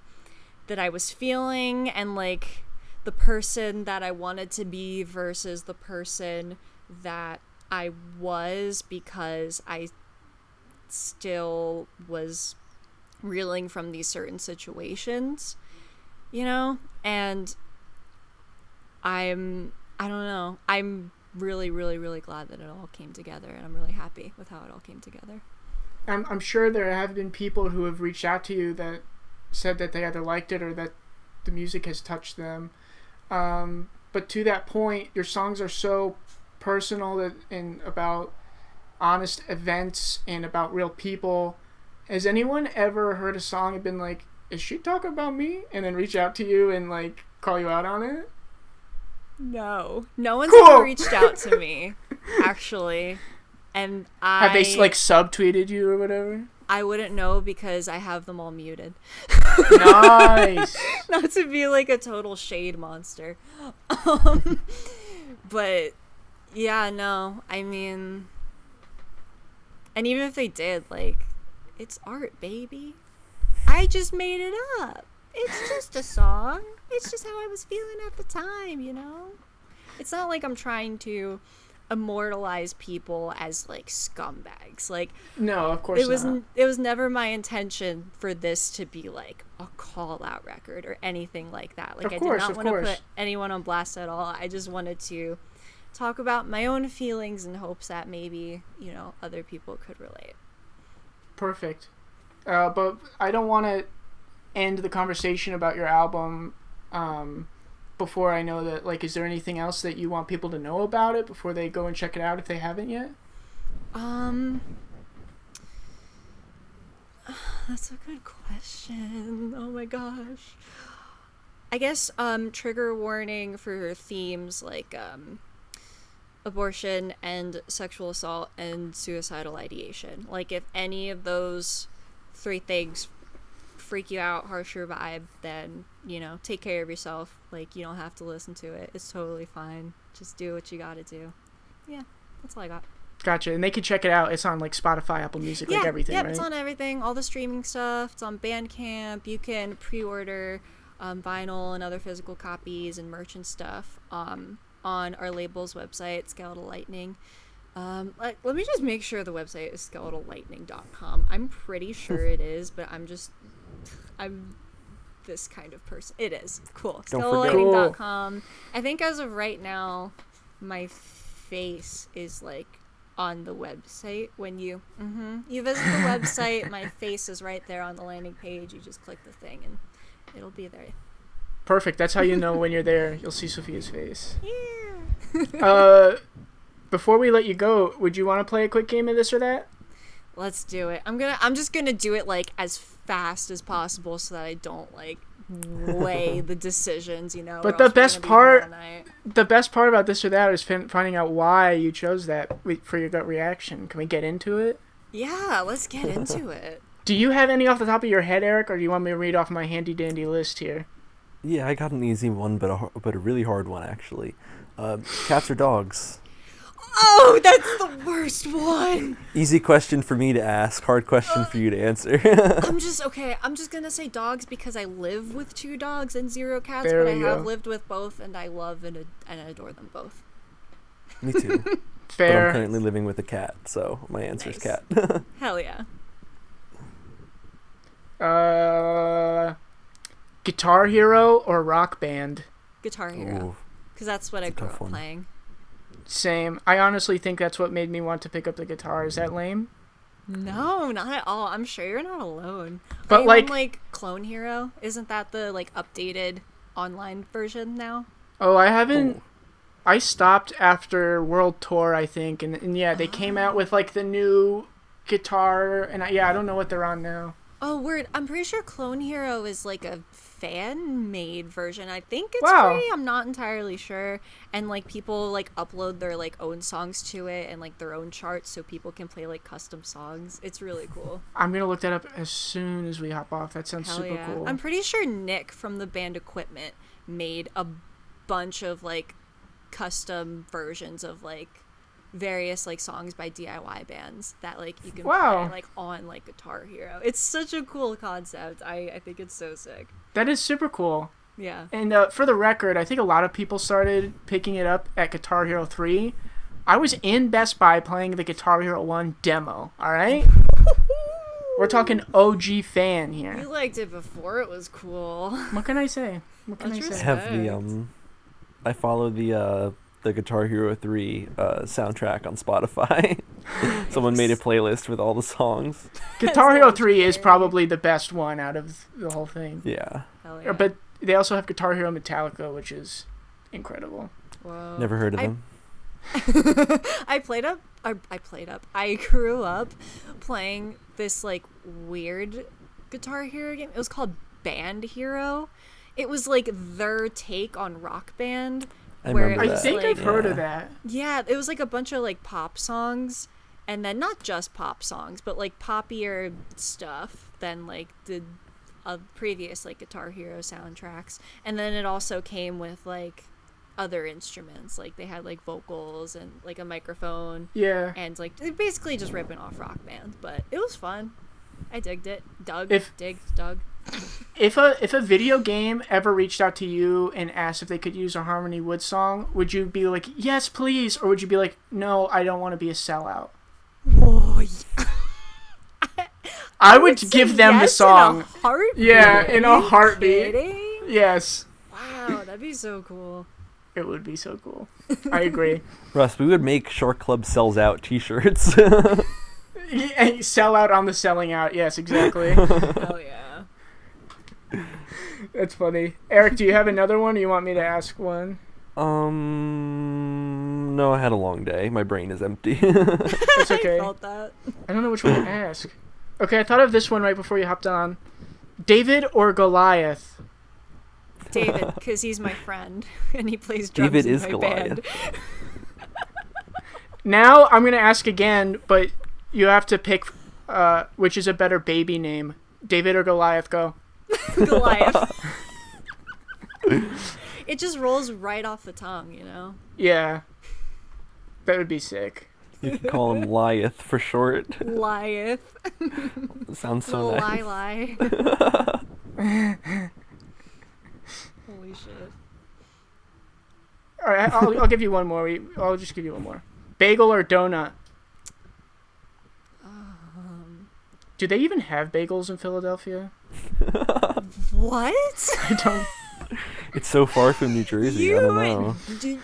that I was feeling and like the person that I wanted to be versus the person that I was, because I still was reeling from these certain situations, you know? And I don't know, I'm really glad that it all came together, and I'm really happy with how it all came together. I'm sure there have been people who have reached out to you that said that they either liked it or that the music has touched them. But to that point, your songs are so personal and about honest events and about real people. Has anyone ever heard a song and been like, is she talking about me? And then reach out to you and like call you out on it? No one's Cool. ever reached out to me, actually. And Have they like subtweeted you or whatever? I wouldn't know because I have them all muted. Nice. Not to be like a total shade monster. But yeah, no, I mean, and even if they did, like, it's art, baby. I just made it up. It's just a song. It's just how I was feeling at the time, you know? It's not like I'm trying to immortalize people as like scumbags. Like No, of course not. it was never my intention for this to be like a call out record or anything like that. Like Of I course, did of not want to course. put anyone on blast at all. I just wanted to talk about my own feelings in hopes that maybe, you know, other people could relate. Perfect. But I don't want to end the conversation about your album before I know that, like, is there anything else that you want people to know about it before they go and check it out if they haven't yet? That's a good question. Oh my gosh. I guess trigger warning for themes like abortion and sexual assault and suicidal ideation. Like if any of those 3 things freak you out, harsh your vibe, then, you know, take care of yourself. Like you don't have to listen to it. It's totally fine. Just do what you gotta do. Yeah, that's all I got. Gotcha. And they can check it out. It's on, like, Spotify, Apple Music, like everything, yep, right? it's on everything. All the streaming stuff. It's on Bandcamp. You can pre-order vinyl and other physical copies and merch and stuff on our label's website, Skeletal Lightning. Let me just make sure the website is skeletallightning.com. I'm pretty sure it is, but I'm this kind of person. It is. Cool. Don't forget. Skeletallightning.com. I think as of right now, my face is like on the website. When you visit the website, my face is right there on the landing page. You just click the thing and it'll be there. Perfect. That's how you know when you're there. You'll see Sophia's face. Yeah. Before we let you go, would you want to play a quick game of this or that? Let's do it. I'm just gonna do it like as fast as possible so that I don't like weigh the decisions, you know. But or the else we're best gonna be here all part- night. The best part about this or that is finding out why you chose that for your gut reaction. Can we get into it? Yeah, let's get into it. Do you have any off the top of your head, Eric, or do you want me to read off my handy dandy list here? Yeah, I got an easy one, but a really hard one actually. Cats or dogs? Oh, that's the worst one. Easy question for me to ask, hard question for you to answer. I'm just gonna say dogs because I live with 2 dogs and 0 cats, There but I we have go. lived with both and I love and adore them both. Me too. But I'm Fair. currently living with a cat, so my answer is Nice. cat. Hell yeah. Guitar Hero or Rock Band? Guitar Hero. Ooh, Because that's what I That's a grew tough up one. playing. Same. I honestly think that's what made me want to pick up the guitar. Is that lame? No, not at all. I'm sure you're not alone. But, Are you like- on, like Clone Hero? Isn't that the like updated online version now? Oh, I haven't. Ooh. I stopped after World Tour, I think, and yeah, they came out with like the new guitar, and I don't know what they're on now. Oh, word. I'm pretty sure Clone Hero is like a fan-made version. I think it's Wow. free. I'm not entirely sure. And like people like upload their like own songs to it and like their own charts so people can play like custom songs. It's really cool. I'm gonna look that up as soon as we hop off. That sounds Hell super yeah. cool. I'm pretty sure Nick from the band Equipment made a bunch of like custom versions of like various like songs by DIY bands that like you can Wow. play like on like Guitar Hero. It's such a cool concept. I think it's so sick. That is super cool. Yeah. And for the record, I think a lot of people started picking it up at Guitar Hero 3. I was in Best Buy playing the Guitar Hero 1 demo, alright? We're talking OG fan You here. liked it before it was cool. What can I say? What can I That's I say? have the I follow the Guitar Hero 3 soundtrack on Spotify. Someone made a playlist with all the songs. Guitar Hero That's 3 is legendary. probably the best one out of the whole thing. Yeah. Hell yeah. But they also have Guitar Hero Metallica, which is incredible. Whoa. Never heard of I- them. I grew up playing this like weird Guitar Hero game. It was called Band Hero. It was like their take on Rock Band. I where remember it I was, that. think like, I've heard of Yeah. that. Yeah, it was like a bunch of like pop songs, and then not just pop songs, but like poppier stuff than like the previous like Guitar Hero soundtracks. And then it also came with like other instruments, like they had like vocals and like a microphone, Yeah. and like basically just ripping off Rock Band. But it was fun. I digged it. Doug. If- Digged Doug. If a video game ever reached out to you and asked if they could use a Harmony Wood song, would you be like, yes, please? Or would you be like, no, I don't want to be a sellout? Whoa. I would give them the song. In a heartbeat. Yeah, in Are a you heartbeat. kidding? Yes. Wow, that'd be so cool. It would be so cool. I agree. Russ, we would make Shark Club Sells Out t-shirts. Sell out on the selling out. Yes, exactly. Hell yeah. That's funny. Eric, do you have another one, or you want me to ask one? No, I had a long day. My brain is empty. It's okay. I felt that. I don't know which one to ask. Okay, I thought of this one right before you hopped on. David or Goliath? David, because he's my friend and he plays drums David in is my Goliath. band. Now I'm going to ask again, but you have to pick which is a better baby name. David or Goliath, go. Goliath. It just rolls right off the tongue, you know? Yeah. That would be sick. You can call him Liath for short. Liath. Sounds so nice. Lie. Holy shit. All right, I'll give you one more. I'll just give you one more. Bagel or donut? Do they even have bagels in Philadelphia? What? I don't. It's so far from New Jersey. I don't know.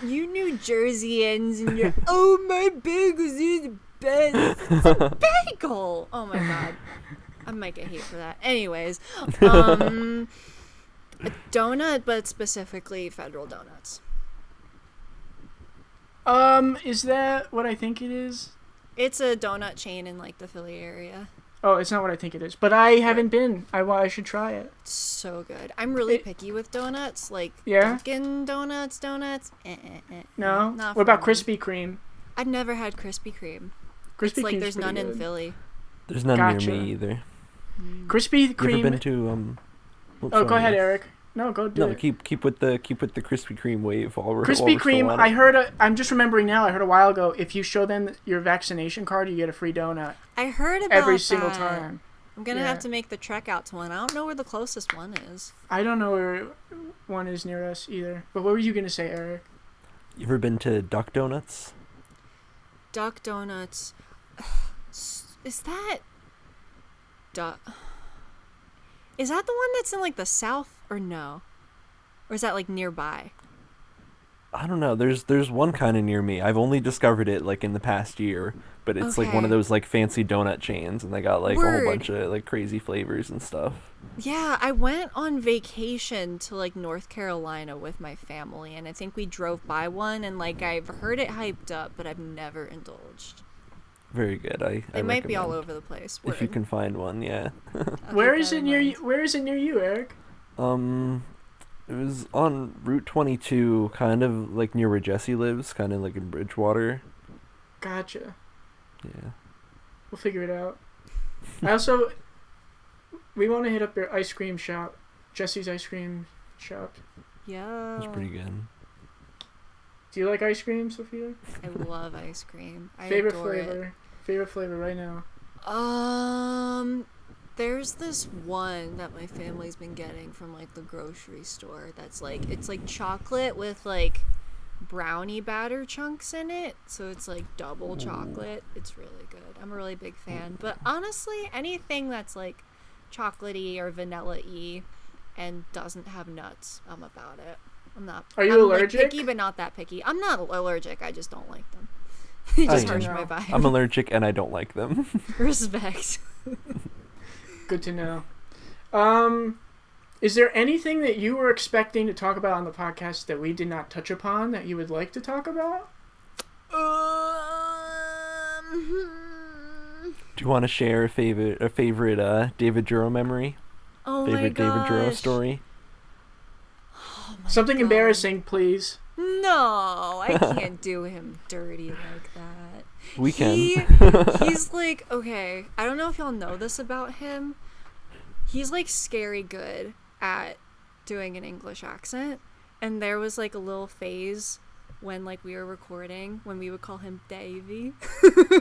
You New Jerseyans and your oh my bagels are the best. It's a bagel. Oh my god. I might get hate for that. Anyways, a donut, but specifically Federal Donuts. Is that what I think it is? It's a donut chain in like the Philly area. Oh, it's not what I think it is. But I haven't been. I should try it. It's so good. I'm really picky with donuts. Like Yeah? Dunkin' Donuts. No? Not What about for me. Krispy Kreme? I've never had Krispy Kreme. Krispy It's like Kreme's there's pretty none in good. Philly. There's none Gotcha. near me either. Krispy You ever been Kreme. to Oh, sorry, go ahead, Russ. Eric. No, go do No, it. keep with the Krispy Kreme wave while we're while Krispy we're still Kreme. on I it. heard. I'm just remembering now. I heard a while ago. If you show them your vaccination card, you get a free donut I heard about every single that. time. I'm gonna Yeah. have to make the trek out to one. I don't know where the closest one is. I don't know where one is near us either. But what were you gonna say, Eric? You ever been to Duck Donuts? Duck Donuts. Is that Is that the one that's in like the south or no? Or is that like nearby? I don't know. There's one kind of near me. I've only discovered it like in the past year, but it's like one of Okay. those like fancy donut chains, and they got like a Word. whole bunch of like crazy flavors and stuff. Yeah, I went on vacation to like North Carolina with my family, and I think we drove by one, and like I've heard it hyped up, but I've never indulged. Very good. I It might be all recommend. over the place. If you Word. can find one, yeah. I'll Where keep is that it in near mind. you? Where is it near you, Eric? It was on Route 22, kind of like near where Jesse lives, kind of like in Bridgewater. Gotcha. Yeah. We'll figure it out. I also, we want to hit up your ice cream shop, Jesse's ice cream shop. Yeah. It's pretty good. Do you like ice cream, Sophia? I love ice cream. I Favorite adore it. flavor. Favorite flavor right now. There's this one that my family's been getting from like the grocery store that's like it's like chocolate with like brownie batter chunks in it, so it's like double chocolate. It's really good. I'm a really big fan. But honestly, anything that's like chocolatey or vanilla-y and doesn't have nuts, I'm about it. I'm not. Are you I'm, allergic? Like, picky, but not that picky. I'm not allergic. I just don't like them. They just I hurt know. my vibe. I'm allergic and I don't like them. Respect. Good to know. Is there anything that you were expecting to talk about on the podcast that we did not touch upon that you would like to talk about? Do you want to share a favorite David Juro memory? Oh my Favorite David Juro gosh. story? Something God. embarrassing, please. No, I can't do him dirty like that. We can. He's like, okay, I don't know if y'all know this about him. He's like scary good at doing an English accent. And there was like a little phase when like we were recording when we would call him Davey.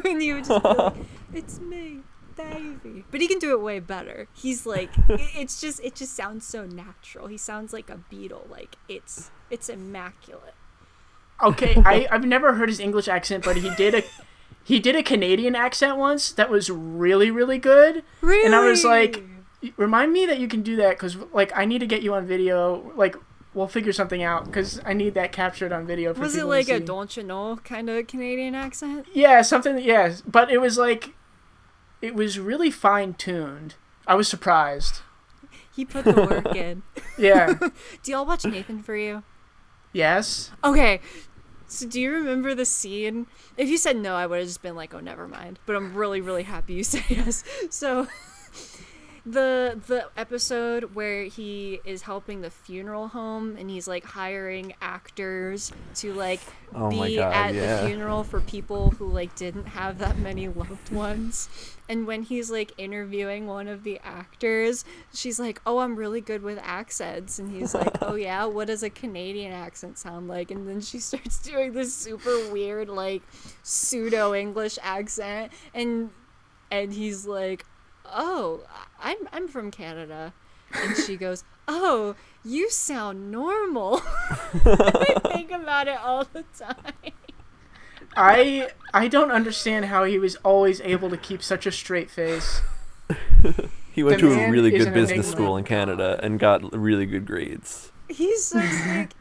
And he would just be like, it's me, Davey. But he can do it way better. He's like, it just sounds so natural. He sounds like a Beatle. Like it's immaculate. Okay, I've never heard his English accent, but he did a Canadian accent once that was really, really good. Really? And I was like, remind me that you can do that, because like I need to get you on video. Like we'll figure something out, because I need that captured on video for was it people like to a see. don't you know kind of Canadian accent? Yeah, something. Yeah, but it was like, it was really fine tuned. I was surprised. He put the work in. Yeah. Do y'all watch Nathan For You? Yes. Okay, so do you remember the scene? If you said no, I would have just been like, oh, never mind. But I'm really, really happy you said yes. So the episode where he is helping the funeral home and he's like hiring actors to like be at the funeral for people who like didn't have that many loved ones. And when he's like interviewing one of the actors, she's like, oh, I'm really good with accents. And he's like, oh yeah, what does a Canadian accent sound like? And then she starts doing this super weird like pseudo English accent, and he's like, oh, I'm from Canada. And she goes, oh, you sound normal. I think about it all the time. I don't understand how he was always able to keep such a straight face. He went The to a man really is good an business enigma. school in Canada and got really good grades. He's so sick.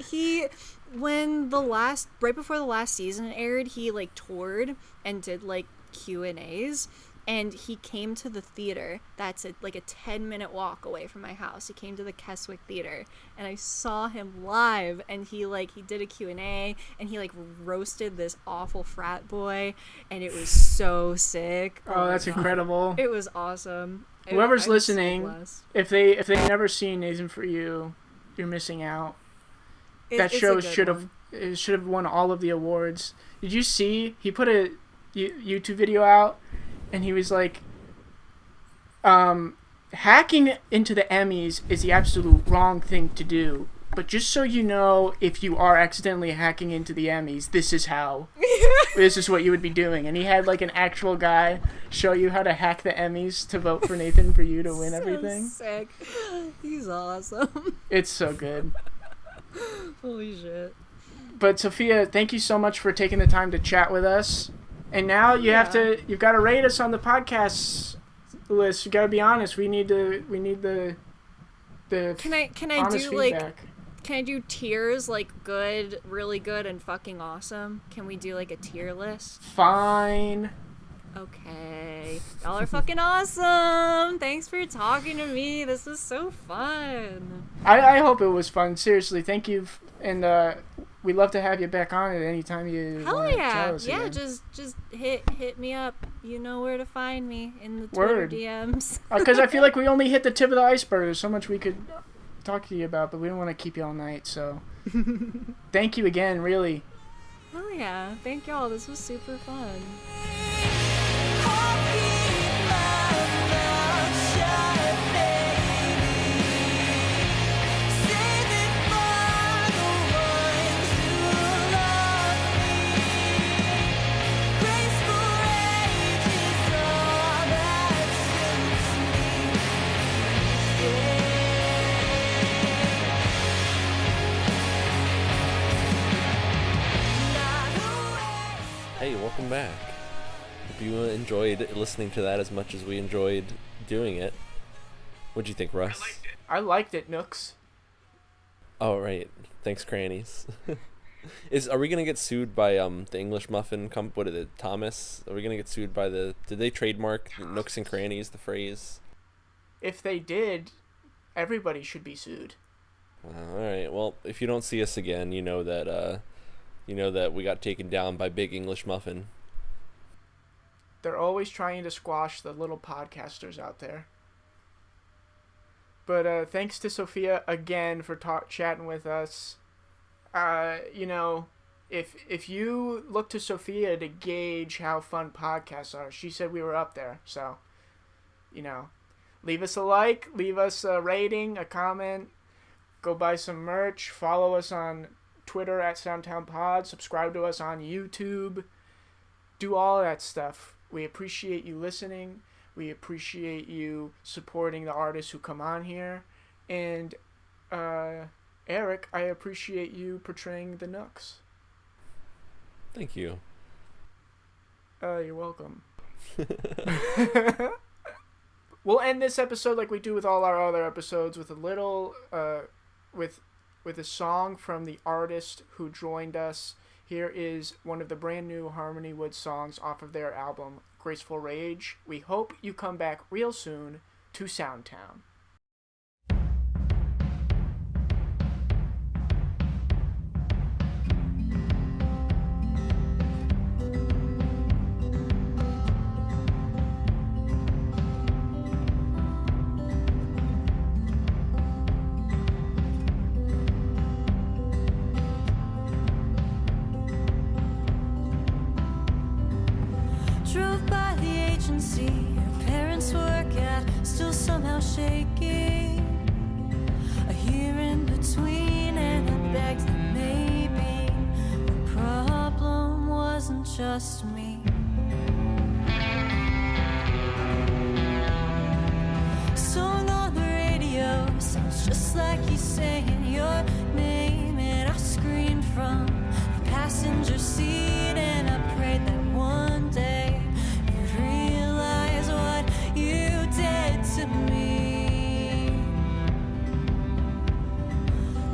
Right before the last season aired, he like toured and did like Q&As. And he came to the theater that's like a 10-minute walk away from my house. He came to the Keswick Theater, and I saw him live, and he did a Q&A, and he like roasted this awful frat boy, and it was so sick. Oh, that's incredible. It was awesome. Whoever's I'm listening, so blessed. if they've never seen Nathan For You, you're missing out. That It's show a good should have won all of the awards. Did you see he put a YouTube video out, and he was like, hacking into the Emmys is the absolute wrong thing to do. But just so you know, if you are accidentally hacking into the Emmys, this is how. This is what you would be doing. And he had like an actual guy show you how to hack the Emmys to vote for Nathan For You to win everything. Sick. He's awesome. It's so good. Holy shit. But Sophia, thank you so much for taking the time to chat with us. And now you've got to rate us on the podcast list. You got to be honest. We need the Can I honest do like feedback. can I do tiers like good, really good, and fucking awesome? Can we do like a tier list? Fine. Okay. Y'all are fucking awesome. Thanks for talking to me. This was so fun. I hope it was fun. Seriously, thank you. And we'd love to have you back on at any time you Hell want to yeah. tell us Yeah, again. just hit me up. You know where to find me in the Twitter Word. DMs. Because I feel like we only hit the tip of the iceberg. There's so much we could talk to you about, but we don't want to keep you all night. So thank you again, really. Hell yeah. Thank y'all. This was super fun. Hey, welcome back. Hope you enjoyed listening to that as much as we enjoyed doing it. What'd you think, Russ? I liked it, Nooks. Oh, right. Thanks, Crannies. Are we gonna get sued by the English Muffin What is it, Thomas? Are we gonna get sued by did they trademark Nooks and Crannies, the phrase? If they did, everybody should be sued. All right. Well, if you don't see us again, you know that we got taken down by Big English Muffin. They're always trying to squash the little podcasters out there. But thanks to Sophia again for chatting with us. If you look to Sophia to gauge how fun podcasts are, she said we were up there. So, leave us a like, leave us a rating, a comment, go buy some merch, follow us on Twitter at SoundtownPod, subscribe to us on YouTube, do all that stuff. We appreciate you listening. We appreciate you supporting the artists who come on here. And Eric, I appreciate you portraying the Nooks. Thank you. You're welcome. We'll end this episode like we do with all our other episodes with a little with a song from the artist who joined us. Here is one of the brand new Harmony Wood songs off of their album Graceful Rage. We hope you come back real soon to Soundtown. Drove by the agency her parents work at, still somehow shaking. A year in between, and I begged that maybe the problem wasn't just me. Song on the radio sounds just like he's saying your name, and I screamed from the passenger seat, and I prayed that one day you'd realize what you did to me.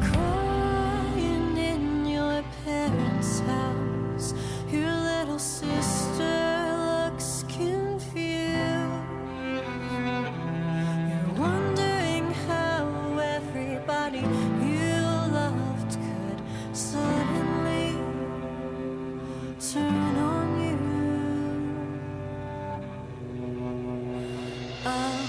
Crying in your parents' house, your little sister looks confused. You're wondering how everybody you loved could suddenly turn on you. I'm